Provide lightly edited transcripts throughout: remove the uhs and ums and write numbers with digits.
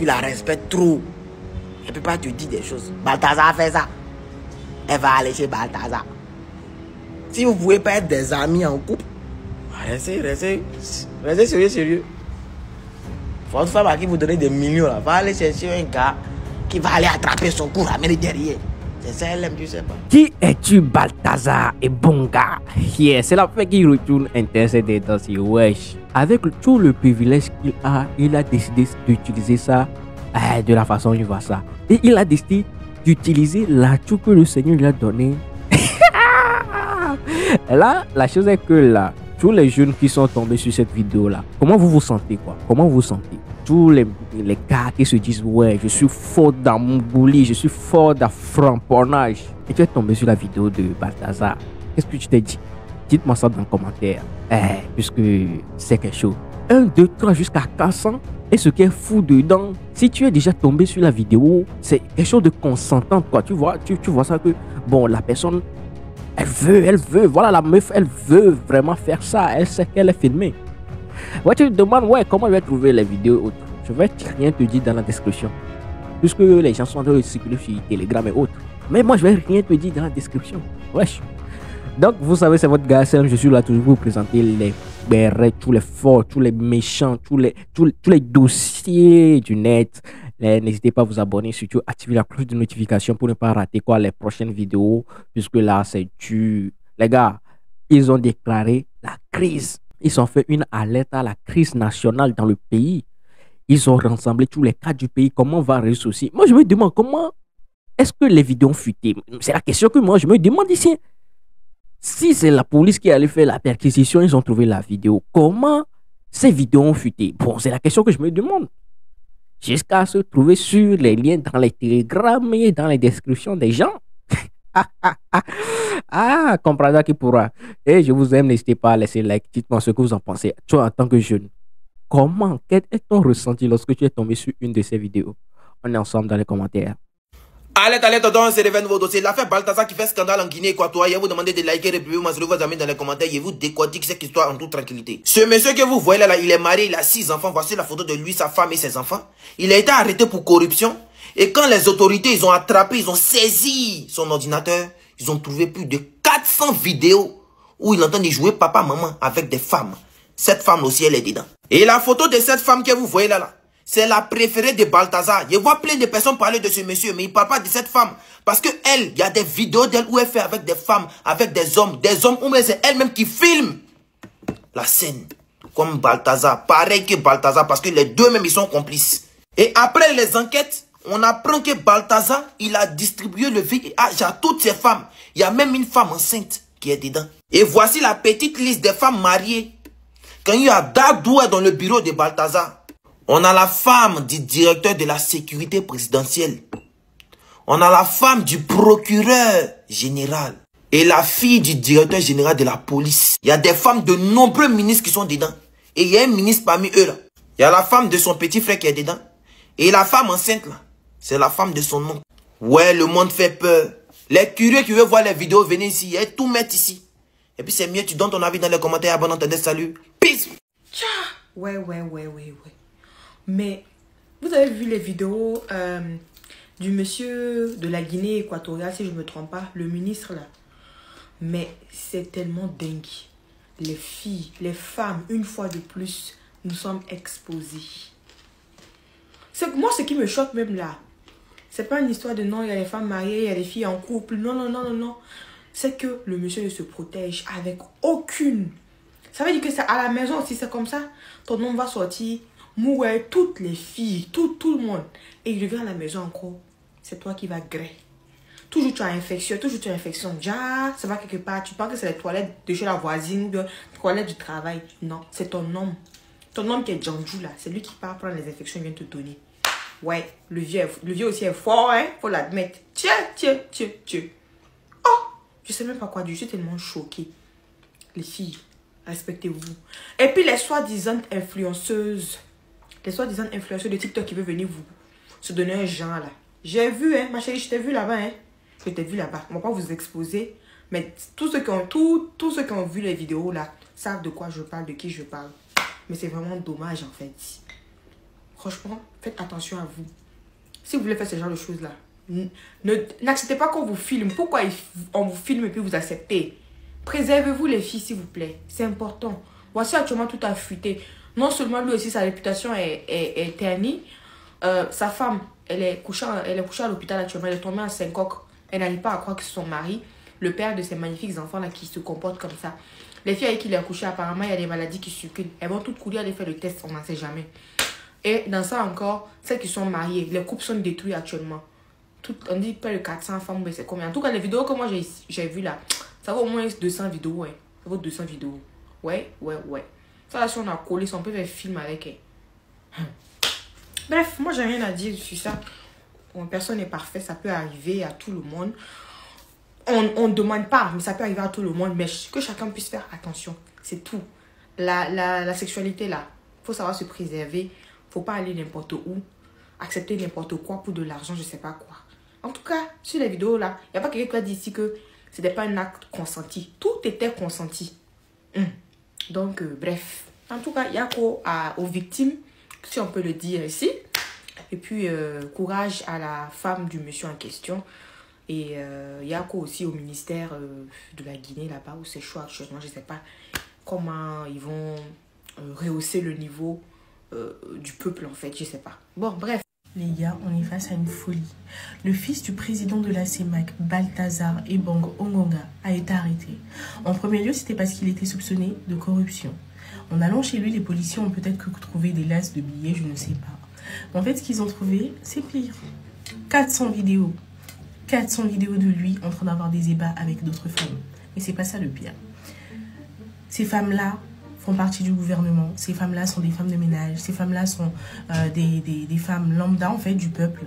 tu la respectes trop. Elle ne peut pas te dire des choses. Balthazar fait ça. Elle va aller chez Balthazar. Si vous ne pouvez pas être des amis en couple, restez sérieux. Votre femme à qui vous donnez des millions, là, va aller chercher un gars qui va aller attraper son cou, ramener derrière. C'est ça, elle aime, tu sais pas. Qui es-tu, Balthazar et bon gars? Yeah, c'est la fin qui retourne intercéder dans ses wesh. Avec tout le privilège qu'il a, il a décidé d'utiliser ça de la façon il voit ça. Et il a décidé d'utiliser l'atout que le Seigneur lui a donné. Là, la chose est que là, tous les jeunes qui sont tombés sur cette vidéo là, comment vous vous sentez quoi? Comment vous vous sentez? Tous les gars qui se disent ouais, je suis fort dans mon bouli, je suis fort dans framponnage. Et tu es tombé sur la vidéo de Balthazar. Qu'est-ce que tu t'es dit? Dites-moi ça dans les commentaires. Puisque c'est quelque chose. 1, 2, 3 jusqu'à 400. Et ce qui est fou dedans, si tu es déjà tombé sur la vidéo, c'est quelque chose de consentant quoi. Tu vois ça que bon, la personne elle veut, voilà la meuf, elle veut vraiment faire ça, elle sait qu'elle est filmée. Ouais, tu te demandes, ouais, comment je vais trouver les vidéos autres. Je vais rien te dire dans la description. Puisque les gens sont en train de circuler sur Telegram et autres. Mais moi, je vais rien te dire dans la description. Wesh. Donc, vous savez, c'est votre gars Sam. Je suis là toujours pour vous présenter les bérets, tous les forts, tous les méchants, tous les dossiers du net. N'hésitez pas à vous abonner, surtout activer la cloche de notification pour ne pas rater quoi les prochaines vidéos. Puisque là, c'est dur. Les gars, ils ont déclaré la crise. Ils ont fait une alerte à la crise nationale dans le pays. Ils ont rassemblé tous les cas du pays. Comment on va réussir aussi? Moi, je me demande comment est-ce que les vidéos ont fuité. C'est la question que moi, je me demande ici. Si c'est la police qui allait faire la perquisition, ils ont trouvé la vidéo. Comment ces vidéos ont fuité? Bon, c'est la question que je me demande. Jusqu'à se trouver sur les liens dans les télégrammes et dans les descriptions des gens. Comprendra qui pourra. Et je vous aime, n'hésitez pas à laisser like. Dites-moi ce que vous en pensez. Toi, en tant que jeune, quel est ton ressenti lorsque tu es tombé sur une de ces vidéos? On est ensemble dans les commentaires. Allez, tonton, c'est le nouveau dossier. L'affaire Balthazar qui fait scandale en Guinée équatoriale. Je vous demandez de liker, de publier, vos amis dans les commentaires. Je vous décortique cette histoire en toute tranquillité. Ce monsieur que vous voyez là, il est marié, il a 6 enfants. Voici la photo de lui, sa femme et ses enfants. Il a été arrêté pour corruption. Et quand les autorités, ils ont attrapé, ils ont saisi son ordinateur, ils ont trouvé plus de 400 vidéos où il entend jouer papa, maman avec des femmes. Cette femme aussi, elle est dedans. Et la photo de cette femme que vous voyez là, c'est la préférée de Balthazar. Je vois plein de personnes parler de ce monsieur, mais il ne parle pas de cette femme. Parce que elle, il y a des vidéos d'elle où elle fait avec des femmes, avec des hommes où c'est elle-même qui filme la scène. Comme Balthazar, pareil que Balthazar, parce que les deux même, ils sont complices. Et après les enquêtes, on apprend que Balthazar, il a distribué le VIH à toutes ces femmes. Il y a même une femme enceinte qui est dedans. Et voici la petite liste des femmes mariées. Quand il y a Dadoué dans le bureau de Balthazar, on a la femme du directeur de la sécurité présidentielle. On a la femme du procureur général. Et la fille du directeur général de la police. Il y a des femmes de nombreux ministres qui sont dedans. Et il y a un ministre parmi eux là. Il y a la femme de son petit frère qui est dedans. Et la femme enceinte là, c'est la femme de son oncle. Ouais, le monde fait peur. Les curieux qui veulent voir les vidéos, venez ici. Et tout mettre ici. Et puis c'est mieux, tu donnes ton avis dans les commentaires. Bon entendez, salut. Peace. Ouais. Mais vous avez vu les vidéos du monsieur de la Guinée équatoriale, si je ne me trompe pas, le ministre là. Mais c'est tellement dingue. Les filles, les femmes, une fois de plus, nous sommes exposées. Moi, ce qui me choque même là, c'est pas une histoire de non, il y a les femmes mariées, il y a les filles en couple. Non. C'est que le monsieur ne se protège avec aucune. Ça veut dire que c'est à la maison aussi, c'est comme ça. Ton homme va sortir, mourir toutes les filles, tout le monde. Et il revient à la maison encore. C'est toi qui vas gré. Toujours tu as infection, déjà, ça va quelque part. Tu penses que c'est les toilettes de chez la voisine ou les toilettes du travail. Non, c'est ton homme. Ton homme qui est Djandjou là, c'est lui qui part prendre les infections et vient te donner. Ouais, le vieux aussi est fort, hein, faut l'admettre. Tiens. Oh, je sais même pas quoi dire, je suis tellement choquée. Les filles, respectez-vous. Et puis les soi-disant influenceuses de TikTok qui veulent venir vous se donner un genre là. J'ai vu, hein, ma chérie, je t'ai vu là-bas, hein. Je t'ai vu là-bas. On va pas vous exposer. Mais tous ceux qui ont vu les vidéos là savent de quoi je parle, de qui je parle. Mais c'est vraiment dommage en fait. franchement, faites attention à vous. Si vous voulez faire ce genre de choses-là, n'acceptez pas qu'on vous filme. Pourquoi on vous filme et puis vous acceptez? Préservez-vous les filles, s'il vous plaît. C'est important. Voici actuellement tout a fuité. Non seulement lui aussi, sa réputation est ternie. Sa femme, elle est couchée à l'hôpital actuellement. Elle est tombée en syncope. Elle n'arrive pas à croire que c'est son mari, le père de ces magnifiques enfants-là qui se comportent comme ça. Les filles avec qui il est accouché, apparemment, il y a des maladies qui circulent. Elles vont toutes courir aller faire le test, on n'en sait jamais. Et dans ça encore, celles qui sont mariées, les couples sont détruits actuellement. On dit près de 400 femmes, mais c'est combien? En tout cas, les vidéos que moi j'ai vues là, ça vaut au moins 200 vidéos, ouais. Ça vaut 200 vidéos. Ouais. Ça là, si on a collé, si on peut faire film avec elle. Bref, moi j'ai rien à dire sur ça. Bon, personne n'est parfait, ça peut arriver à tout le monde. On ne demande pas, mais ça peut arriver à tout le monde. Mais que chacun puisse faire attention, c'est tout. La sexualité là, il faut savoir se préserver. Il ne faut pas aller n'importe où, accepter n'importe quoi pour de l'argent, je ne sais pas quoi. En tout cas, sur les vidéos là, il n'y a pas quelqu'un qui a dit ici que ce n'était pas un acte consenti. Tout était consenti. Donc, bref. En tout cas, il y a quoi aux victimes, si on peut le dire ici. Et puis, courage à la femme du monsieur en question. Et il y a quoi aussi au ministère de la Guinée là-bas, où c'est chaud actuellement. Je ne sais pas comment ils vont rehausser le niveau du peuple en fait. Je ne sais pas. Bon, bref. Les gars, on est face à une folie. Le fils du président de la CEMAC, Balthazar Ebong Ongonga, a été arrêté. En premier lieu, c'était parce qu'il était soupçonné de corruption. En allant chez lui, les policiers ont peut-être trouvé des lasses de billets, je ne sais pas. Mais en fait, ce qu'ils ont trouvé, c'est pire. 400 vidéos. 400 vidéos de lui en train d'avoir des ébats avec d'autres femmes. Mais c'est pas ça le pire. Ces femmes-là font partie du gouvernement. Ces femmes-là sont des femmes de ménage. Ces femmes-là sont des femmes lambda, en fait, du peuple.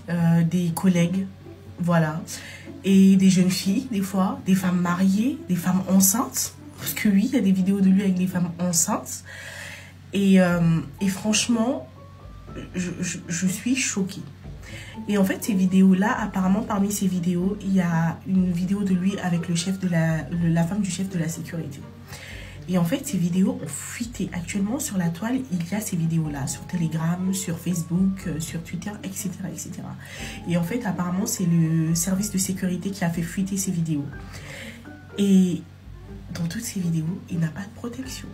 Des collègues, voilà. Et des jeunes filles, des fois. Des femmes mariées, des femmes enceintes. Parce que oui, il y a des vidéos de lui avec des femmes enceintes. Et franchement, je suis choquée. Et en fait, ces vidéos-là, apparemment, parmi ces vidéos, il y a une vidéo de lui avec le chef de la femme du chef de la sécurité. Et en fait, ces vidéos ont fuité. Actuellement, sur la toile, il y a ces vidéos-là, sur Telegram, sur Facebook, sur Twitter, etc., etc. Et en fait, apparemment, c'est le service de sécurité qui a fait fuiter ces vidéos. Et dans toutes ces vidéos, il n'a pas de protection.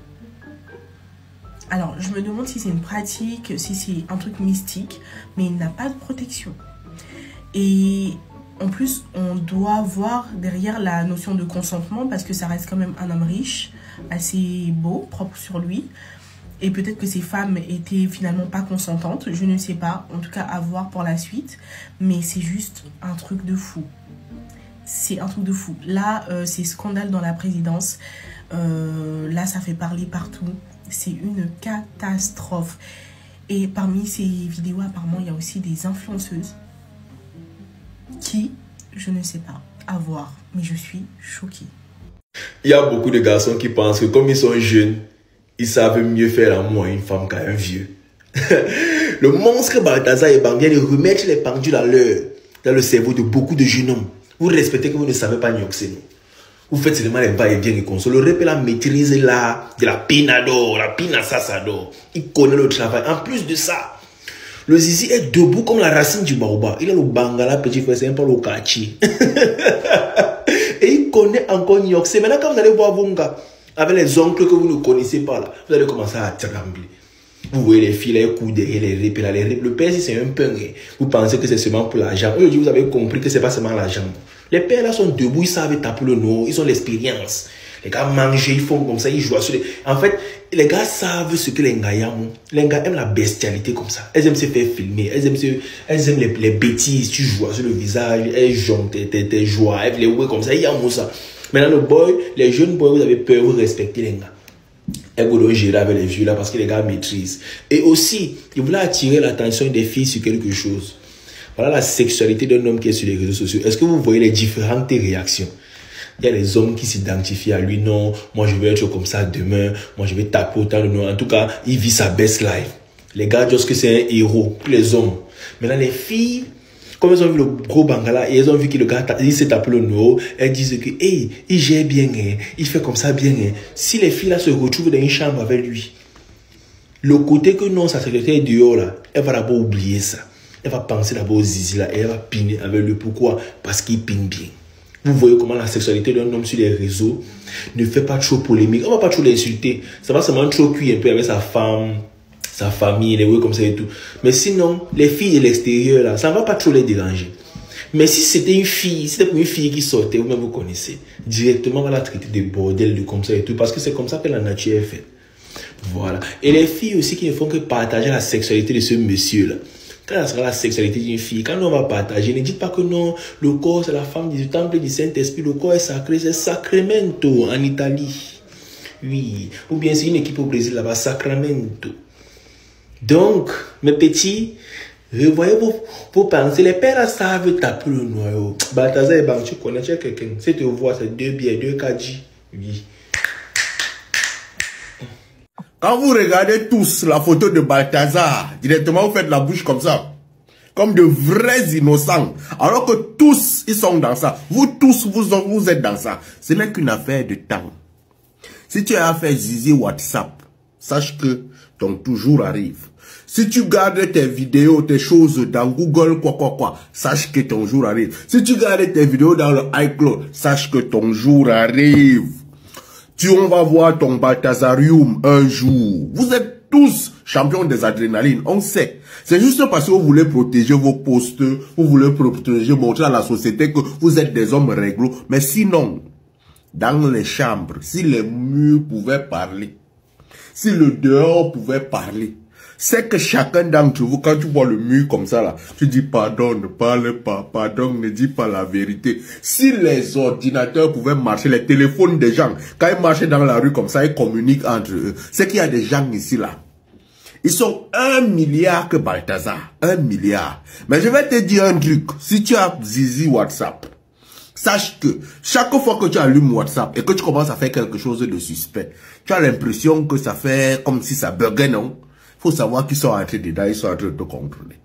Alors, je me demande si c'est une pratique, si c'est un truc mystique, mais il n'a pas de protection. Et en plus, on doit voir derrière la notion de consentement, parce que ça reste quand même un homme riche, assez beau, propre sur lui. Et peut-être que ces femmes étaient finalement pas consentantes, je ne sais pas. En tout cas, à voir pour la suite. Mais c'est juste un truc de fou. C'est un truc de fou. Là, c'est scandale dans la présidence. Là, ça fait parler partout. C'est une catastrophe. Et parmi ces vidéos, apparemment, il y a aussi des influenceuses qui, je ne sais pas, à voir. Mais je suis choquée. Il y a beaucoup de garçons qui pensent que comme ils sont jeunes, ils savent mieux faire l'amour à une femme qu'à un vieux. Le monstre Balthazar Ebong vient de remettre les pendules à l'heure dans le cerveau de beaucoup de jeunes hommes. Vous respectez que vous ne savez pas nioxer. Vous faites seulement les va-et-vient et console. Le rep la maîtrise là de la pinador, la pinassasador. Il connaît le travail. En plus de ça, le zizi est debout comme la racine du baobab. Il est le bangala, petit frère, c'est un peu le kachi. Et il connaît encore nioxer. Maintenant, quand vous allez voir vos gars, avec les oncles que vous ne connaissez pas là, vous allez commencer à trembler. Vous voyez les filles, les coups derrière, les rip, là, les rip. Le père, si c'est un peu, vous pensez que c'est seulement pour l'argent. Aujourd'hui, vous avez compris que c'est pas seulement l'argent. Les pères là sont debout, ils savent taper le nord, ils ont l'expérience. Les gars mangent, ils font comme ça, ils jouent sur les... En fait, les gars savent ce que les gars aiment. Les gars aiment la bestialité comme ça. Elles aiment se faire filmer, elles aiment les bêtises, tu joues sur le visage, elles jouent tes joies, elles les ouais comme ça, ils aiment ça. Maintenant, le boy, les jeunes boys, vous avez peur, vous respectez les gars. Elles vont gérer avec les vieux là parce que les gars maîtrisent. Et aussi, ils voulaient attirer l'attention des filles sur quelque chose. Voilà la sexualité d'un homme qui est sur les réseaux sociaux. Est-ce que vous voyez les différentes réactions? Il y a des hommes qui s'identifient à lui. Non, moi je vais être comme ça demain. Moi je vais taper autant de nom. En tout cas, il vit sa best life. Les gars disent que c'est un héros pour les hommes. Maintenant, les filles, comme elles ont vu le gros bangala et elles ont vu que le gars il s'est tapé le nom, elles disent que hey, il gère bien, hein, il fait comme ça bien. Hein. Si les filles là se retrouvent dans une chambre avec lui, Le côté que non, sa secrétaire est dehors là, elle va d'abord oublier ça. Elle va penser d'abord aux zizi là et elle va piner avec lui. Pourquoi? Parce qu'il pine bien. Vous voyez comment la sexualité d'un homme sur les réseaux ne fait pas trop polémique. On va pas trop l'insulter. Ça va seulement trop cuire un peu avec sa femme, sa famille, les comme ça et tout. Mais sinon, les filles de l'extérieur là, ça ne va pas trop les déranger. Mais si c'était une fille, si c'était une fille qui sortait, vous-même vous connaissez, directement on va la traiter de bordel, de comme ça et tout. Parce que c'est comme ça que la nature est faite. Voilà. Et les filles aussi qui ne font que partager la sexualité de ce monsieur-là. Quand ça sera la sexualité d'une fille, quand on va partager, ne dites pas que non, le corps c'est la femme du temple du Saint-Esprit, le corps est sacré, c'est Sacramento en Italie. Oui. Ou bien c'est une équipe au Brésil là-bas, Sacramento. Donc, mes petits, revoyez vos pensées. Les pères savent taper le noyau. Balthazar et Bang, tu connais quelqu'un. Si tu vois, c'est 2 bières, 2 kadji. Oui. Quand vous regardez tous la photo de Balthazar, directement vous faites la bouche comme ça. Comme de vrais innocents. Alors que tous, ils sont dans ça. Vous tous, vous êtes dans ça. Ce n'est qu'une affaire de temps. Si tu as fait zizi WhatsApp, sache que ton toujours arrive. Si tu gardes tes vidéos, tes choses dans Google, sache que ton jour arrive. Si tu gardes tes vidéos dans le iCloud, sache que ton jour arrive. On va voir ton Balthazarium un jour. Vous êtes tous champions des adrénalines, on sait. C'est juste parce que vous voulez protéger vos postes, vous voulez protéger, montrer à la société que vous êtes des hommes réglo. Mais sinon, dans les chambres, si les murs pouvaient parler, si le dehors pouvait parler, c'est que chacun d'entre vous, quand tu vois le mur comme ça là, tu dis pardon, ne parle pas, pardon, ne dis pas la vérité. Si les ordinateurs pouvaient marcher, les téléphones des gens, quand ils marchaient dans la rue comme ça, ils communiquent entre eux. C'est qu'il y a des gens ici là. Ils sont 1 milliard que Balthazar. 1 milliard. Mais je vais te dire un truc. Si tu as zizi WhatsApp, sache que chaque fois que tu allumes WhatsApp et que tu commences à faire quelque chose de suspect, tu as l'impression que ça fait comme si ça buguait, non? Il faut savoir qu'ils sont entrés dedans, ils sont en train de te contrôler.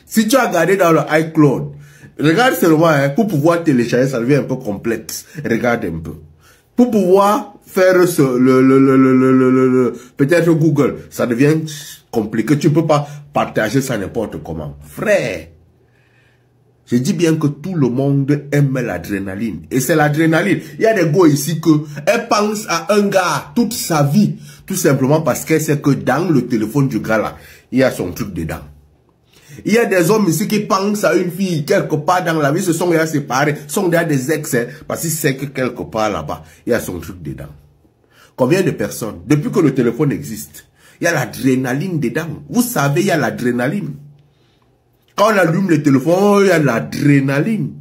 Si tu as regardé dans le iCloud, regarde seulement, hein, pour pouvoir télécharger, ça devient un peu complexe. Regarde un peu. Pour pouvoir faire peut-être Google, ça devient compliqué. Tu ne peux pas partager ça n'importe comment. Frère, je dis bien que tout le monde aime l'adrénaline. Et c'est l'adrénaline. Il y a des gars ici que elle pense à un gars toute sa vie. Tout simplement parce qu'elle sait que dans le téléphone du gars là, il y a son truc dedans. Il y a des hommes ici qui pensent à une fille quelque part dans la vie, se sont déjà séparés, sont déjà des ex, hein, parce qu'ils savent que quelque part là-bas, il y a son truc dedans. Combien de personnes, depuis que le téléphone existe, il y a l'adrénaline dedans. Vous savez, il y a l'adrénaline. Quand on allume le téléphone, il y a l'adrénaline.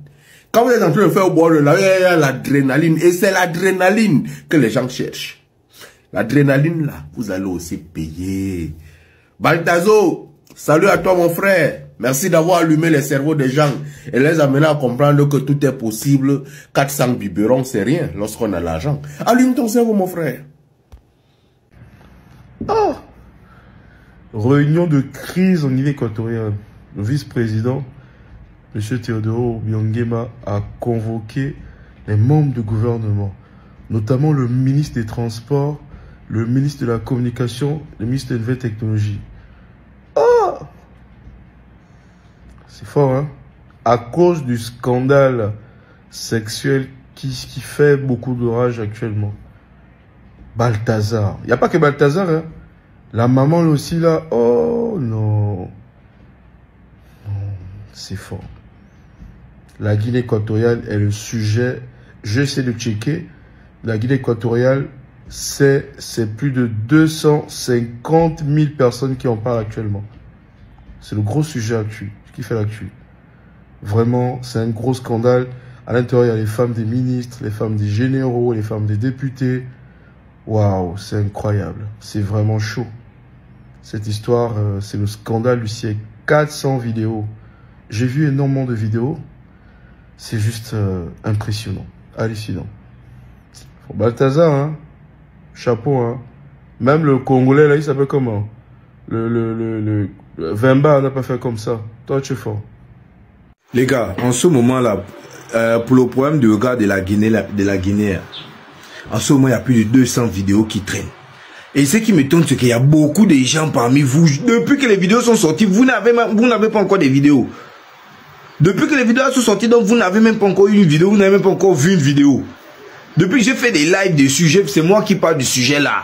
Quand vous êtes en train de faire au bord de la rue, il y a l'adrénaline. Et c'est l'adrénaline que les gens cherchent. L'adrénaline là, vous allez aussi payer. Balthazo, salut à toi mon frère. Merci d'avoir allumé les cerveaux des gens et les amener à comprendre que tout est possible. 400 biberons, c'est rien lorsqu'on a l'argent. Allume ton cerveau mon frère. Oh. Réunion de crise en Guinée équatoriale. Le vice-président, M. Théodore Obiangema, a convoqué les membres du gouvernement, notamment le ministre des Transports, le ministre de la Communication, le ministre des Nouvelles Technologies. Oh! C'est fort, hein? À cause du scandale sexuel qui fait beaucoup de rage actuellement. Balthazar. Il n'y a pas que Balthazar, hein? La maman aussi, là. Oh, non. C'est fort. La Guinée équatoriale est le sujet. J'essaie de checker. La Guinée équatoriale, c'est plus de 250 000 personnes qui en parlent actuellement. C'est le gros sujet actuel, ce qui fait l'actu. Vraiment, c'est un gros scandale. À l'intérieur, il y a les femmes des ministres, les femmes des généraux, les femmes des députés. Waouh, c'est incroyable. C'est vraiment chaud. Cette histoire, c'est le scandale du siècle. 400 vidéos. J'ai vu énormément de vidéos. C'est juste impressionnant, hallucinant. Balthazar, hein? Chapeau, hein? Même le Congolais, là, il s'appelle comment? Le Vemba n'a pas fait comme ça. Toi, tu es fort. Les gars, en ce moment-là, pour le problème de regard de la Guinée, en ce moment, il y a plus de 200 vidéos qui traînent. Et ce qui m'étonne, c'est qu'il y a beaucoup de gens parmi vous. Depuis que les vidéos sont sorties, vous n'avez pas encore des vidéos. Depuis que les vidéos sont sorties, donc vous n'avez même pas encore eu une vidéo, vous n'avez même pas encore vu une vidéo. Depuis que j'ai fait des lives des sujets, c'est moi qui parle du sujet là.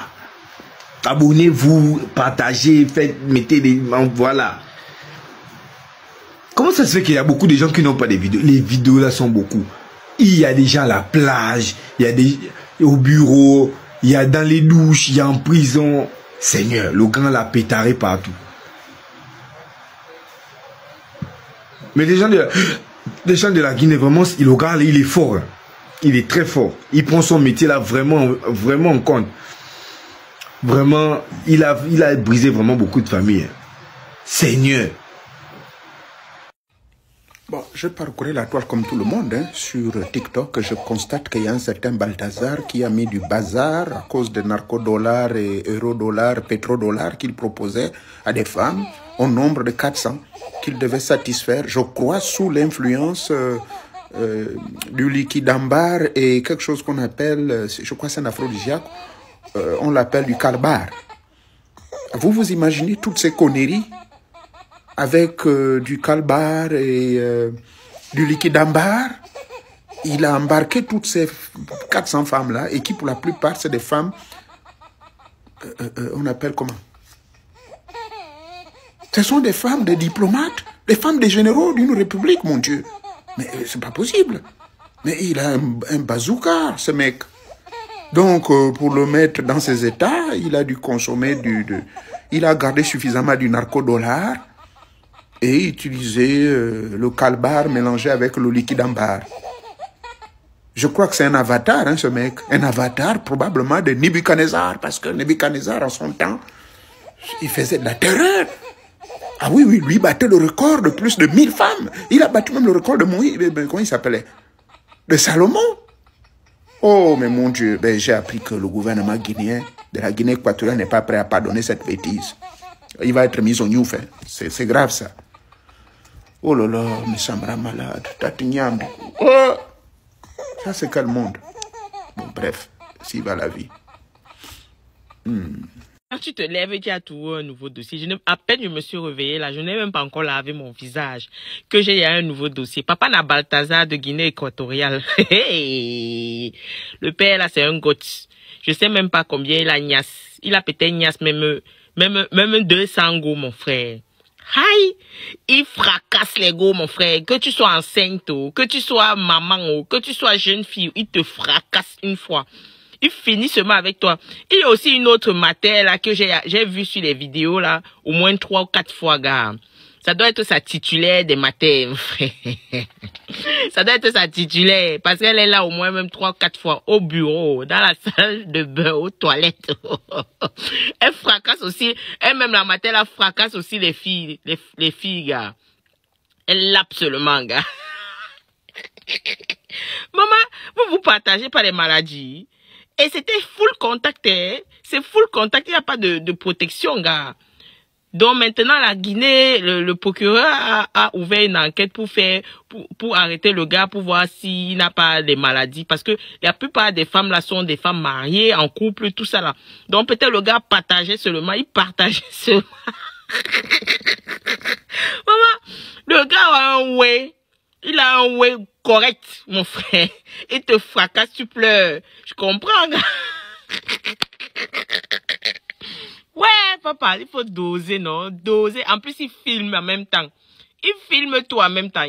Abonnez-vous, partagez, mettez des... Voilà. Comment ça se fait qu'il y a beaucoup de gens qui n'ont pas des vidéos? Les vidéos là sont beaucoup. Il y a des gens à la plage, il y a des au bureau, il y a dans les douches, il y a en prison. Seigneur, le grand l'a pétaré partout. Mais les gens de la Guinée, vraiment, le grand, il est fort. Il est très fort. Il prend son métier là vraiment en compte. Vraiment, il a brisé vraiment beaucoup de familles. Seigneur. Bon, je parcourais la toile comme tout le monde hein, sur TikTok. Je constate qu'il y a un certain Balthazar qui a mis du bazar à cause des narcodollars et eurodollars, pétrodollars qu'il proposait à des femmes au nombre de 400 qu'il devait satisfaire, je crois, sous l'influence du liquide ambar et quelque chose qu'on appelle, je crois c'est un aphrodisiaque, on l'appelle du calbar. Vous imaginez toutes ces conneries avec du calbar et du liquide ambar? Il a embarqué toutes ces 400 femmes-là, et qui pour la plupart, c'est des femmes, on appelle comment? Ce sont des femmes, des diplomates, des femmes des généraux d'une république, mon Dieu. Mais c'est pas possible. Mais il a un bazooka, ce mec. Donc, pour le mettre dans ses états, il a dû consommer il a gardé suffisamment du narcodollar et utiliser le calbar mélangé avec le liquide ambar. Je crois que c'est un avatar, hein, ce mec. Un avatar probablement de Nebuchadnezzar, parce que Nebuchadnezzar, en son temps, il faisait de la terreur. Ah oui, lui battait le record de plus de 1000 femmes. Il a battu même le record de Moïse, comment il s'appelait? De Salomon. Oh, mais mon Dieu, j'ai appris que le gouvernement guinéen, de la Guinée équatoriale, n'est pas prêt à pardonner cette bêtise. Il va être mis au Newf, hein. C'est grave, ça. Oh là là, mais ça me rend malade. Oh, ça, c'est quel monde? Bon, bref, s'il va la vie. Quand tu te lèves et tu as trouvé un nouveau dossier, à peine je me suis réveillée là, je n'ai même pas encore lavé mon visage, que j'ai un nouveau dossier. Papa n'a Balthazar de Guinée équatoriale. Le père là, c'est un goth. Je sais même pas combien il a Nias. Il a peut-être Nias même 200 go, mon frère. Aïe, il fracasse les go, mon frère. Que tu sois enceinte, que tu sois maman, que tu sois jeune fille, il te fracasse une fois. Il finit seulement avec toi. Il y a aussi une autre matière là que j'ai vu sur les vidéos là, au moins 3 ou 4 fois, gars. Ça doit être sa titulaire des matins, frère. Ça doit être sa titulaire, parce qu'elle est là au moins même 3 ou 4 fois, au bureau, dans la salle de bain, aux toilettes. Elle fracasse aussi, elle-même la matin, elle fracasse aussi les filles, gars. Elle lappe seulement, gars. Maman, vous partagez pas les maladies. Et c'était full contact, hein. C'est full contact, il n'y a pas de protection, gars. Donc maintenant, la Guinée, le procureur a ouvert une enquête pour arrêter le gars, pour voir s'il n'a pas des maladies. Parce que la plupart des femmes là sont des femmes mariées, en couple, tout ça là. Donc peut-être le gars partageait seulement, il partageait seulement. Maman, le gars a un way. Il a un way correct, mon frère. Il te fracasse, tu pleures. Je comprends, gars. Ouais, papa, il faut doser, non? Doser. En plus, il filme en même temps. Il filme tout en même temps.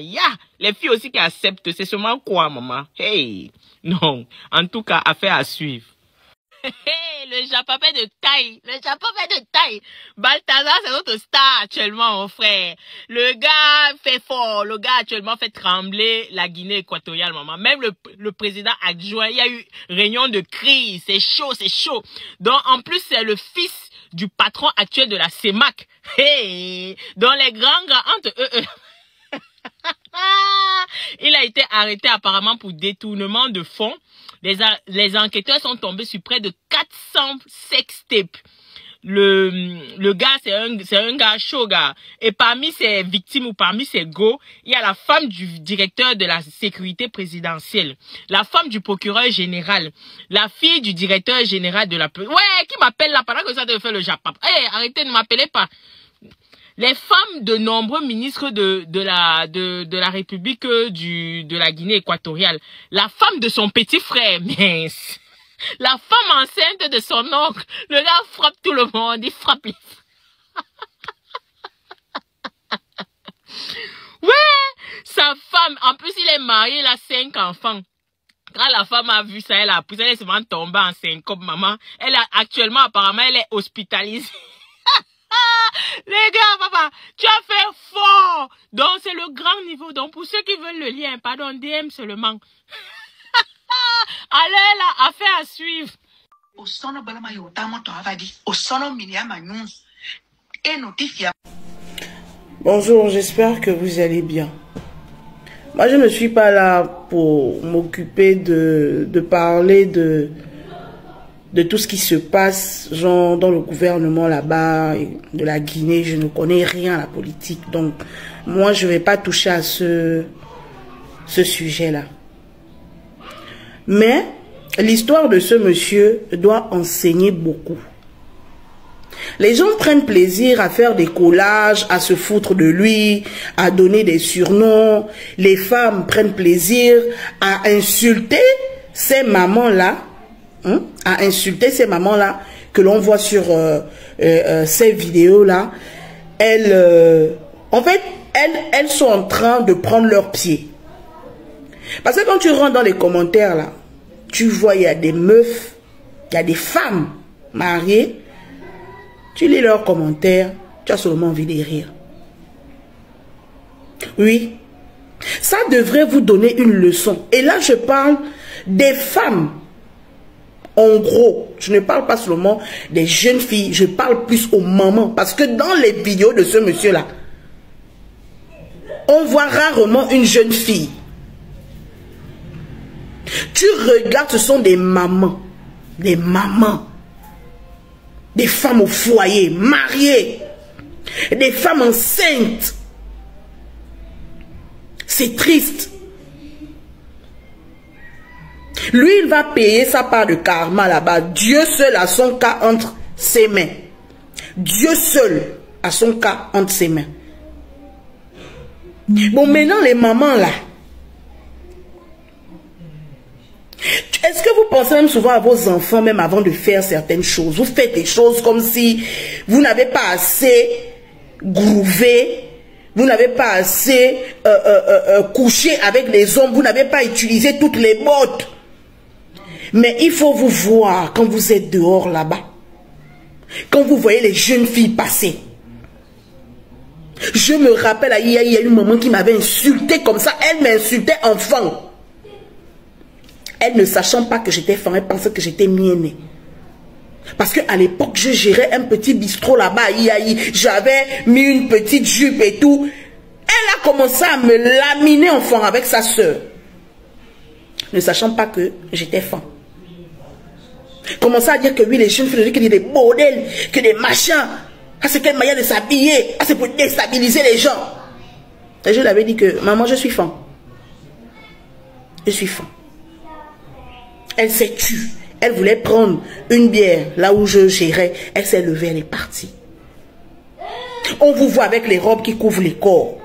Les filles aussi qui acceptent, c'est seulement quoi, maman? Hey! Non. En tout cas, affaire à suivre. Le Japapé de taille. Le Japapé de taille. Balthazar, c'est notre star actuellement, mon frère. Le gars fait fort. Le gars actuellement fait trembler la Guinée équatoriale, maman. Même le président adjoint, il y a eu réunion de crise. C'est chaud, c'est chaud. Donc, en plus, c'est le fils du patron actuel de la CEMAC. Hey! Dans les grands entre eux. Il a été arrêté apparemment pour détournement de fonds. Les enquêteurs sont tombés sur près de 400 sextapes. le gars, c'est un gars chaud, gars. Et parmi ses victimes ou parmi ses go, il y a la femme du directeur de la sécurité présidentielle, la femme du procureur général, la fille du directeur général de la... Ouais, qui m'appelle là pendant que ça te fait le japap. Eh, arrêtez, ne m'appelez pas. Les femmes de nombreux ministres de la République de la Guinée équatoriale. La femme de son petit frère, mince. La femme enceinte de son oncle. Le gars frappe tout le monde. Il frappe les... Ouais, sa femme. En plus, il est marié, il a 5 enfants. Quand la femme a vu ça, elle a pris, elle est souvent tombée enceinte comme maman. Elle a actuellement, apparemment, elle est hospitalisée. Les gars, papa, tu as fait fort. Donc, c'est le grand niveau. Donc, pour ceux qui veulent le lien, pardon, DM seulement. Allez là, affaire à suivre. Bonjour, j'espère que vous allez bien. Moi, je ne suis pas là pour m'occuper de parler de tout ce qui se passe genre dans le gouvernement là-bas de la Guinée. Je ne connais rien à la politique. Donc, moi, je ne vais pas toucher à ce sujet-là. Mais l'histoire de ce monsieur doit enseigner beaucoup. Les gens prennent plaisir à faire des collages, à se foutre de lui, à donner des surnoms. Les femmes prennent plaisir à insulter ces mamans-là, à insulter ces mamans-là que l'on voit sur ces vidéos-là. En fait, elles sont en train de prendre leurs pieds. Parce que quand tu rentres dans les commentaires, là, tu vois, il y a des meufs, il y a des femmes mariées. Tu lis leurs commentaires, tu as seulement envie de rire. Oui, ça devrait vous donner une leçon. Et là, je parle des femmes. En gros, je ne parle pas seulement des jeunes filles, je parle plus aux mamans. Parce que dans les vidéos de ce monsieur-là, on voit rarement une jeune fille. Tu regardes, ce sont des mamans. Des mamans. Des femmes au foyer, mariées. Des femmes enceintes. C'est triste. Lui, il va payer sa part de karma là-bas. Dieu seul a son cas entre ses mains. Dieu seul a son cas entre ses mains. Bon, maintenant, les mamans là. Est-ce que vous pensez même souvent à vos enfants, même avant de faire certaines choses? Vous faites des choses comme si vous n'avez pas assez groové, vous n'avez pas assez couché avec les hommes, vous n'avez pas utilisé toutes les bottes. Mais il faut vous voir quand vous êtes dehors là-bas. Quand vous voyez les jeunes filles passer. Je me rappelle, il y a une maman qui m'avait insulté comme ça. Elle m'insultait enfant. Elle ne sachant pas que j'étais femme, elle pensait que j'étais mienne. Parce qu'à l'époque, je gérais un petit bistrot là-bas. J'avais mis une petite jupe et tout. Elle a commencé à me laminer enfant avec sa soeur. Ne sachant pas que j'étais femme. Commençait à dire que oui, les jeunes filles, qu'il y a des bordels, que des machins. Ah, c'est quelle manière de s'habiller. Ah, c'est pour déstabiliser les gens. Et je lui avais dit que, maman, je suis femme. Je suis femme. Elle s'est tue. Elle voulait prendre une bière là où je gérais. Elle s'est levée, elle est partie. On vous voit avec les robes qui couvrent les corps.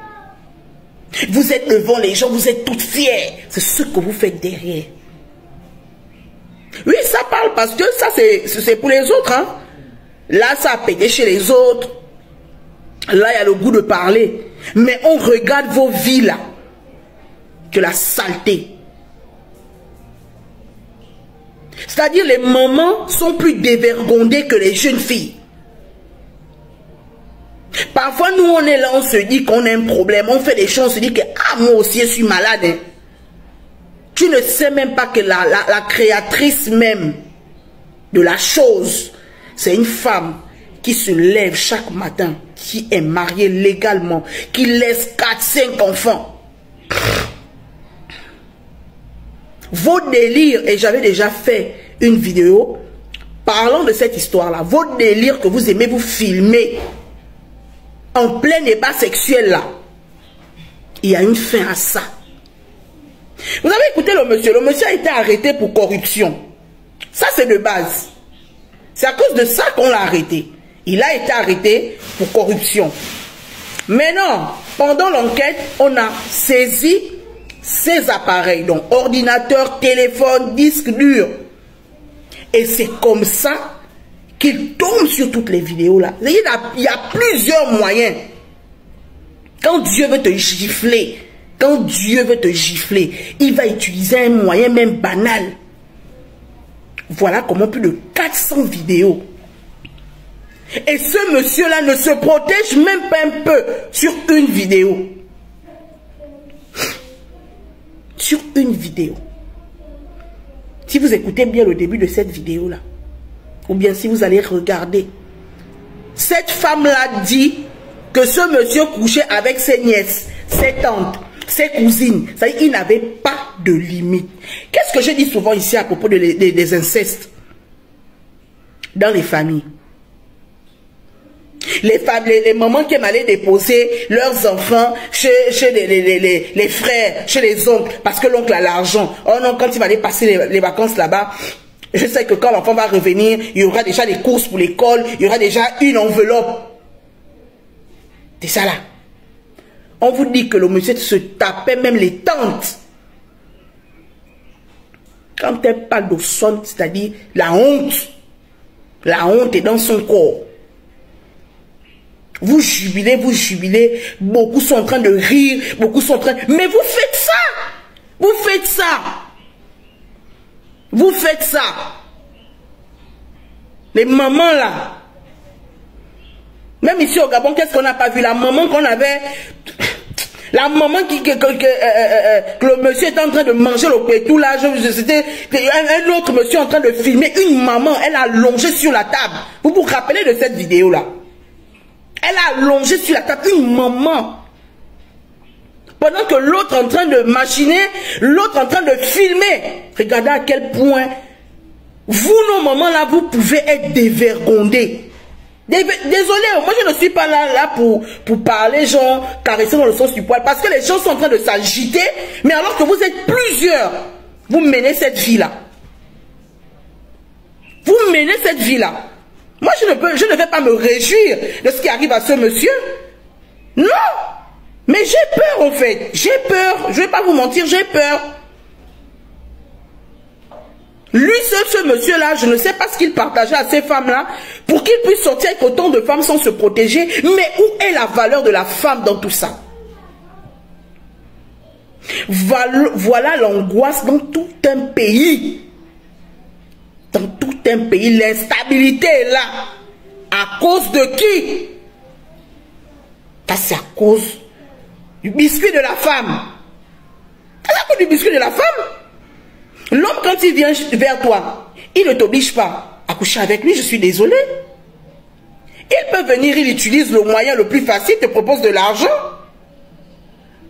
Vous êtes devant les gens, vous êtes toutes fières. C'est ce que vous faites derrière. Oui, ça parle parce que ça c'est pour les autres. Hein. Là, ça a pété chez les autres. Là, il y a le goût de parler. Mais on regarde vos vies là. Que la saleté. C'est-à-dire les mamans sont plus dévergondées que les jeunes filles. Parfois, nous, on est là, on se dit qu'on a un problème. On fait des choses, on se dit que, ah, moi aussi, je suis malade. Hein. Tu ne sais même pas que la créatrice même de la chose, c'est une femme qui se lève chaque matin, qui est mariée légalement, qui laisse 4-5 enfants. Vos délires, et j'avais déjà fait une vidéo parlant de cette histoire-là, votre délire que vous aimez vous filmer en plein débat sexuel là, il y a une fin à ça. Vous avez écouté le monsieur a été arrêté pour corruption. Ça c'est de base. C'est à cause de ça qu'on l'a arrêté. Il a été arrêté pour corruption. Maintenant, pendant l'enquête, on a saisi ces appareils, donc ordinateur, téléphone, disque dur. Et c'est comme ça qu'il tombe sur toutes les vidéos là. Il y a plusieurs moyens. Quand Dieu veut te gifler, il va utiliser un moyen même banal. Voilà comment plus de 400 vidéos. Et ce monsieur-là ne se protège même pas un peu sur une vidéo. Sur une vidéo. Si vous écoutez bien le début de cette vidéo-là, ou bien si vous allez regarder, cette femme-là dit que ce monsieur couchait avec ses nièces, ses tantes, ses cousines. C'est-à-dire qu'il n'avait pas de limite. Qu'est-ce que je dis souvent ici à propos des incestes dans les familles? Les mamans qui aiment aller déposer leurs enfants chez les frères, chez les oncles, parce que l'oncle a l'argent. Oh non, quand il va aller passer les vacances là-bas, je sais que quand l'enfant va revenir, il y aura déjà des courses pour l'école, il y aura déjà une enveloppe. C'est ça là. On vous dit que le monsieur se tapait même les tantes. Quand elle parle de son, c'est-à-dire la honte. La honte est dans son corps. Vous jubilez, beaucoup sont en train de rire, beaucoup sont en train... Mais vous faites ça! Vous faites ça! Vous faites ça! Les mamans là, même ici au Gabon, qu'est-ce qu'on n'a pas vu? La maman qu'on avait... La maman que le monsieur était en train de manger le pétou là, c'était un autre monsieur en train de filmer, une maman, elle a allongé sur la table. Vous vous rappelez de cette vidéo là? Elle a allongé sur la table une maman. Pendant que l'autre en train de machiner, l'autre en train de filmer. Regardez à quel point vous, nos mamans là, vous pouvez être dévergondés. Désolé, moi je ne suis pas là pour parler, genre, caresser dans le sens du poil. Parce que les gens sont en train de s'agiter, mais alors que vous êtes plusieurs, vous menez cette vie-là. Vous menez cette vie-là. Moi, je ne vais pas me réjouir de ce qui arrive à ce monsieur. Non. Mais j'ai peur, en fait. J'ai peur. Je ne vais pas vous mentir, j'ai peur. Lui, ce monsieur-là, je ne sais pas ce qu'il partageait à ces femmes-là pour qu'il puisse sortir avec autant de femmes sans se protéger. Mais où est la valeur de la femme dans tout ça? Voilà l'angoisse dans tout un pays. Dans tout un pays, l'instabilité est là. À cause de qui? C'est à cause du biscuit de la femme. C'est à cause du biscuit de la femme. L'homme, quand il vient vers toi, il ne t'oblige pas à coucher avec lui, je suis désolé. Il peut venir, il utilise le moyen le plus facile, te propose de l'argent.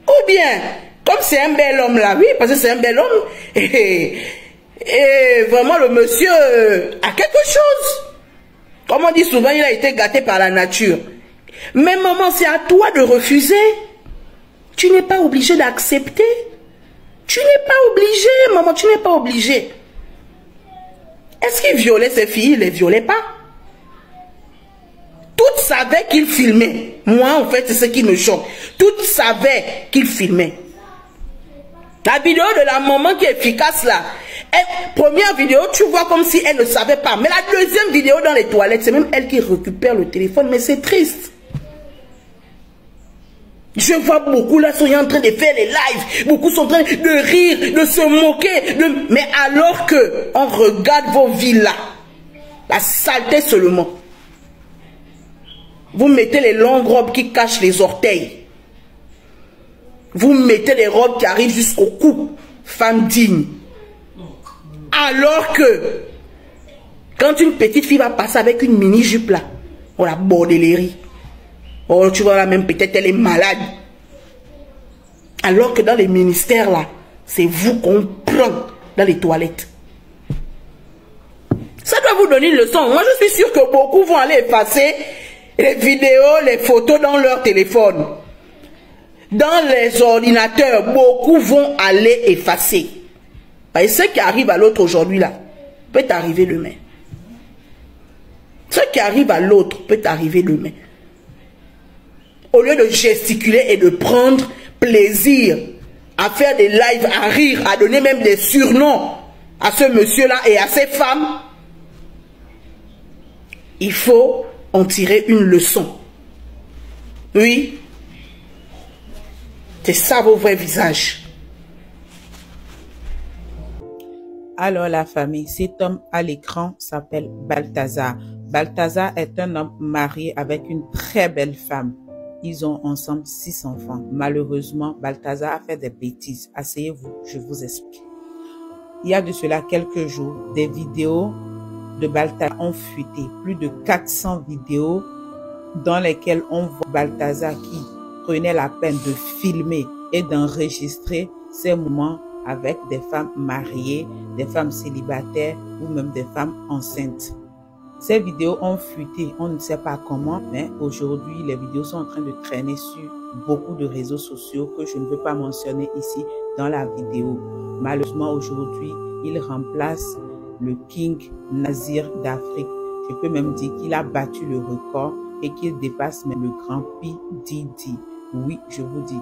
Ou bien, comme c'est un bel homme là, oui, parce que c'est un bel homme, et vraiment le monsieur a quelque chose. Comme on dit souvent, il a été gâté par la nature. Mais maman, c'est à toi de refuser. Tu n'es pas obligé d'accepter. Tu n'es pas obligé, maman, tu n'es pas obligé. Est-ce qu'il violait ses filles? Il ne les violait pas. Toutes savaient qu'il filmait. Moi, en fait, c'est ce qui me choque. Toutes savaient qu'il filmait. La vidéo de la maman qui est efficace là, première vidéo, tu vois comme si elle ne savait pas. Mais la deuxième vidéo dans les toilettes, c'est même elle qui récupère le téléphone. Mais c'est triste. Je vois beaucoup là, sont en train de faire les lives. Beaucoup sont en train de rire, de se moquer. Mais alors que on regarde vos vies là, la saleté seulement. Vous mettez les longues robes qui cachent les orteils. Vous mettez les robes qui arrivent jusqu'au cou. Femme digne. Alors que, quand une petite fille va passer avec une mini-jupe là, on la bordellerie. Oh, tu vois là même, peut-être elle est malade. Alors que dans les ministères là, c'est vous qu'on prend dans les toilettes. Ça doit vous donner une leçon. Moi, je suis sûre que beaucoup vont aller effacer les vidéos, les photos dans leur téléphone. Dans les ordinateurs, beaucoup vont aller effacer. Et ce qui arrive à l'autre aujourd'hui, là, peut arriver demain. Ce qui arrive à l'autre peut arriver demain. Au lieu de gesticuler et de prendre plaisir à faire des lives, à rire, à donner même des surnoms à ce monsieur-là et à ces femmes, il faut en tirer une leçon. Oui, c'est ça vos vrais visages. Alors la famille, cet homme à l'écran s'appelle Balthazar. Balthazar est un homme marié avec une très belle femme. Ils ont ensemble 6 enfants. Malheureusement, Balthazar a fait des bêtises. Asseyez-vous, je vous explique. Il y a de cela quelques jours, des vidéos de Balthazar ont fuité. Plus de 400 vidéos dans lesquelles on voit Balthazar qui prenait la peine de filmer et d'enregistrer ces moments avec des femmes mariées, des femmes célibataires ou même des femmes enceintes. Ces vidéos ont fuité, on ne sait pas comment, mais aujourd'hui, les vidéos sont en train de traîner sur beaucoup de réseaux sociaux que je ne veux pas mentionner ici dans la vidéo. Malheureusement, aujourd'hui, il remplace le King Nazir d'Afrique. Je peux même dire qu'il a battu le record et qu'il dépasse même le grand P. Diddy. Oui, je vous dis.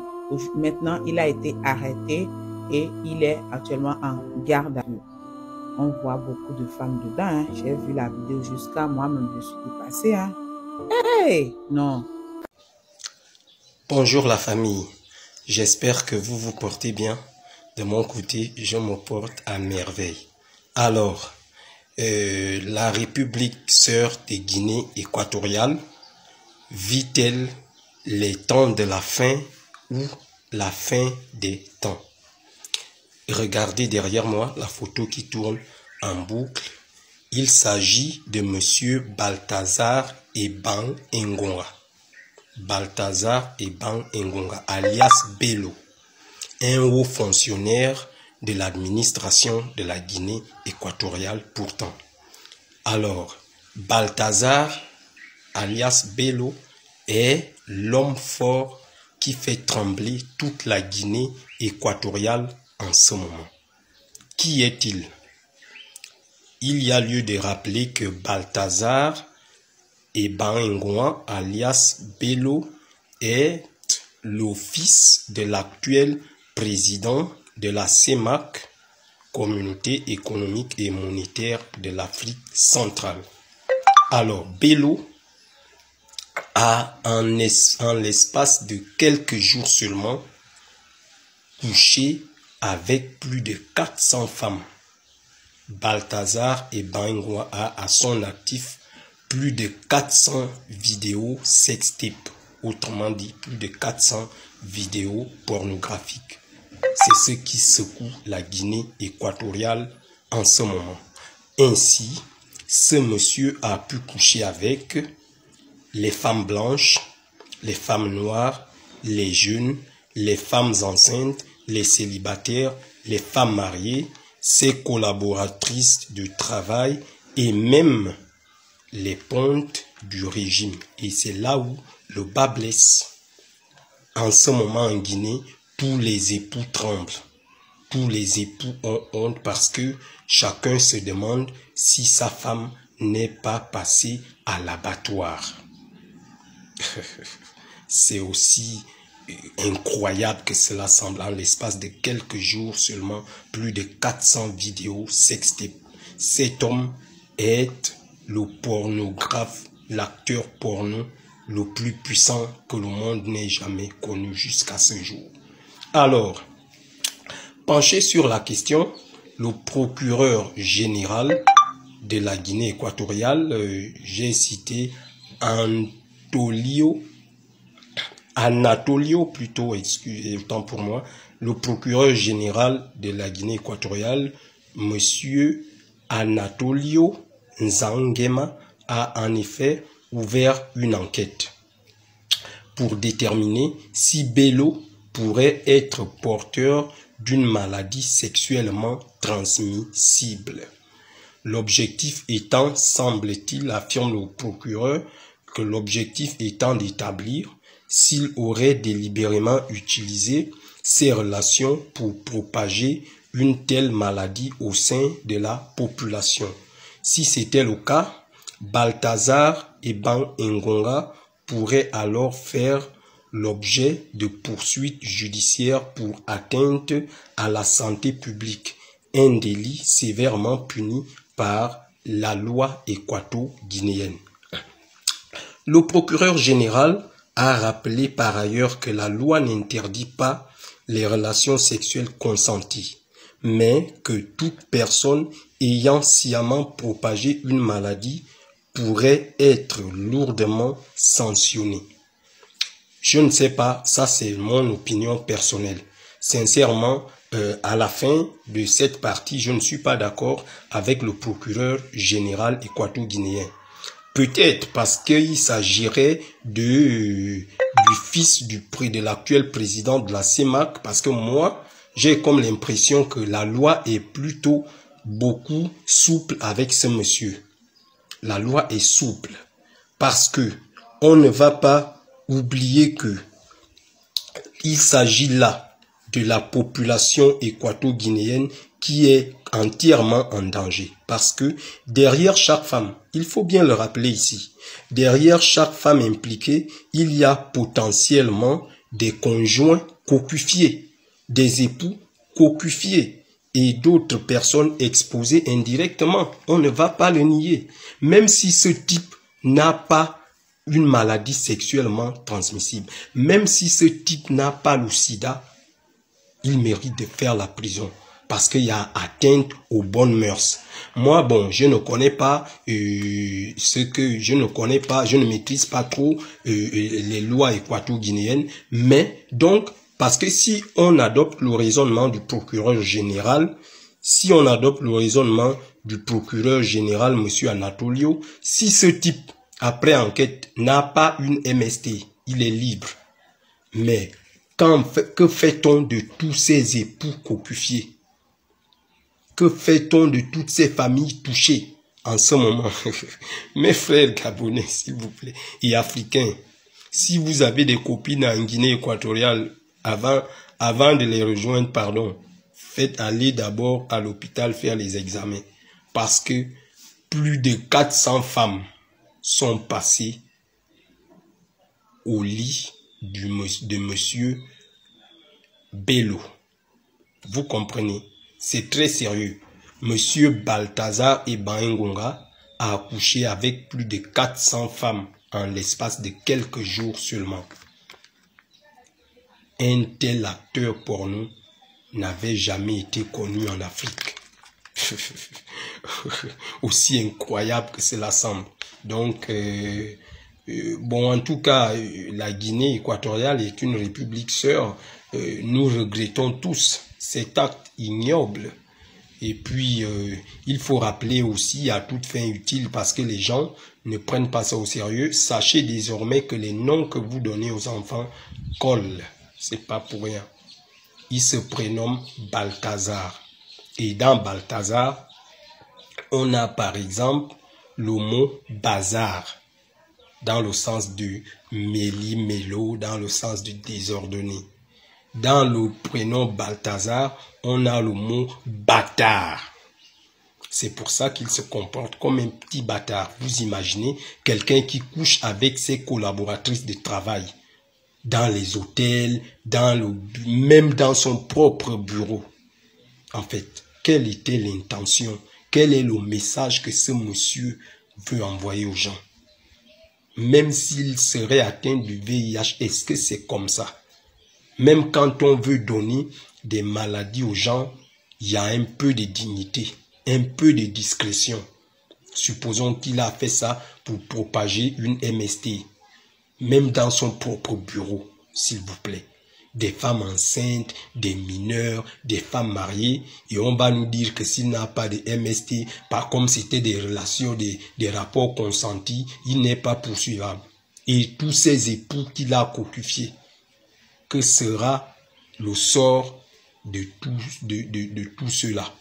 Maintenant, il a été arrêté et il est actuellement en garde à vue. On voit beaucoup de femmes dedans. Hein. J'ai vu la vidéo jusqu'à moi-même, je suis dépassée. Hein. Hey, non. Bonjour la famille. J'espère que vous vous portez bien. De mon côté, je me porte à merveille. Alors, la République sœur de Guinée équatoriale vit-elle les temps de la fin ou la fin des temps? Regardez derrière moi la photo qui tourne en boucle. Il s'agit de monsieur Balthazar Ebang Engonga. Balthazar Ebang Engonga, alias Bello, un haut fonctionnaire de l'administration de la Guinée équatoriale pourtant. Alors, Balthazar, alias Bello, est l'homme fort qui fait trembler toute la Guinée équatoriale en ce moment. Qui est-il? Il y a lieu de rappeler que Balthazar Ebang Engonga, alias Bello, est le fils de l'actuel président de la CEMAC, Communauté économique et monétaire de l'Afrique centrale. Alors, Bello a en l'espace de quelques jours seulement couché avec plus de 400 femmes. Balthazar Ebang Engonga a à son actif plus de 400 vidéos sextapes, autrement dit plus de 400 vidéos pornographiques. C'est ce qui secoue la Guinée équatoriale en ce moment. Ainsi, ce monsieur a pu coucher avec les femmes blanches, les femmes noires, les jeunes, les femmes enceintes, les célibataires, les femmes mariées, ses collaboratrices de travail et même les pontes du régime. Et c'est là où le bas blesse. En ce moment en Guinée, tous les époux tremblent. Tous les époux ont honte parce que chacun se demande si sa femme n'est pas passée à l'abattoir. C'est aussi incroyable que cela semble. En l'espace de quelques jours seulement, plus de 400 vidéos sextapes. Cet homme est le pornographe, l'acteur porno le plus puissant que le monde n'ait jamais connu jusqu'à ce jour. Alors, penché sur la question, le procureur général de la Guinée équatoriale, j'ai cité Anatolio plutôt, excusez, autant pour moi, le procureur général de la Guinée équatoriale, monsieur Anatolio Nzangema, a en effet ouvert une enquête pour déterminer si Bello pourrait être porteur d'une maladie sexuellement transmissible. L'objectif étant, semble-t-il, affirme le procureur, que l'objectif étant d'établir s'il aurait délibérément utilisé ces relations pour propager une telle maladie au sein de la population. Si c'était le cas, Balthazar Ebang Ngonga pourrait alors faire l'objet de poursuites judiciaires pour atteinte à la santé publique, un délit sévèrement puni par la loi équato-guinéenne. Le procureur général a rappelé par ailleurs que la loi n'interdit pas les relations sexuelles consenties, mais que toute personne ayant sciemment propagé une maladie pourrait être lourdement sanctionnée. Je ne sais pas, ça c'est mon opinion personnelle. Sincèrement, à la fin de cette partie, je ne suis pas d'accord avec le procureur général équato-guinéen. Peut-être parce qu'il s'agirait du fils de l'actuel président de la CEMAC, parce que moi, j'ai comme l'impression que la loi est plutôt beaucoup souple avec ce monsieur. La loi est souple parce que on ne va pas oublier que il s'agit là de la population équato-guinéenne qui est entièrement en danger. Parce que derrière chaque femme, il faut bien le rappeler ici, derrière chaque femme impliquée, il y a potentiellement des conjoints cocufiés, des époux cocufiés et d'autres personnes exposées indirectement. On ne va pas le nier. Même si ce type n'a pas une maladie sexuellement transmissible, même si ce type n'a pas le sida, il mérite de faire la prison parce qu'il y a atteinte aux bonnes mœurs. Moi, bon, je ne connais pas je ne maîtrise pas trop les lois équato-guinéennes, mais donc, parce que si on adopte le raisonnement du procureur général, monsieur Anatolio, si ce type, après enquête, n'a pas une MST, il est libre. Mais que fait-on de tous ces époux cocufiés? Que fait-on de toutes ces familles touchées en ce moment? Mes frères gabonais, s'il vous plaît, et africains, si vous avez des copines en Guinée équatoriale, avant de les rejoindre, faites aller d'abord à l'hôpital faire les examens. Parce que plus de 400 femmes sont passées au lit de monsieur Bello. Vous comprenez? C'est très sérieux. Monsieur Balthazar Ebang Ngonga a accouché avec plus de 400 femmes en l'espace de quelques jours seulement. Un tel acteur porno n'avait jamais été connu en Afrique. Aussi incroyable que cela semble. Donc, bon, en tout cas, la Guinée équatoriale est une république sœur. Nous regrettons tous cet acte ignoble. Et puis, il faut rappeler aussi à toute fin utile, parce que les gens ne prennent pas ça au sérieux, sachez désormais que les noms que vous donnez aux enfants collent. C'est pas pour rien. Il se prénomme Balthazar. Et dans Balthazar, on a par exemple le mot bazar, dans le sens de méli-mélo, dans le sens du désordonné. Dans le prénom Balthazar, on a le mot bâtard. C'est pour ça qu'il se comporte comme un petit bâtard. Vous imaginez quelqu'un qui couche avec ses collaboratrices de travail, dans les hôtels, même dans son propre bureau. En fait, quelle était l'intention? Quel est le message que ce monsieur veut envoyer aux gens? Même s'il serait atteint du VIH, est-ce que c'est comme ça? Même quand on veut donner des maladies aux gens, il y a un peu de dignité, un peu de discrétion. Supposons qu'il a fait ça pour propager une MST, même dans son propre bureau, s'il vous plaît. Des femmes enceintes, des mineurs, des femmes mariées, et on va nous dire que s'il n'a pas de MST, pas comme c'était des relations, des rapports consentis, il n'est pas poursuivable. Et tous ces époux qu'il a cocufiés, que sera le sort de tout cela?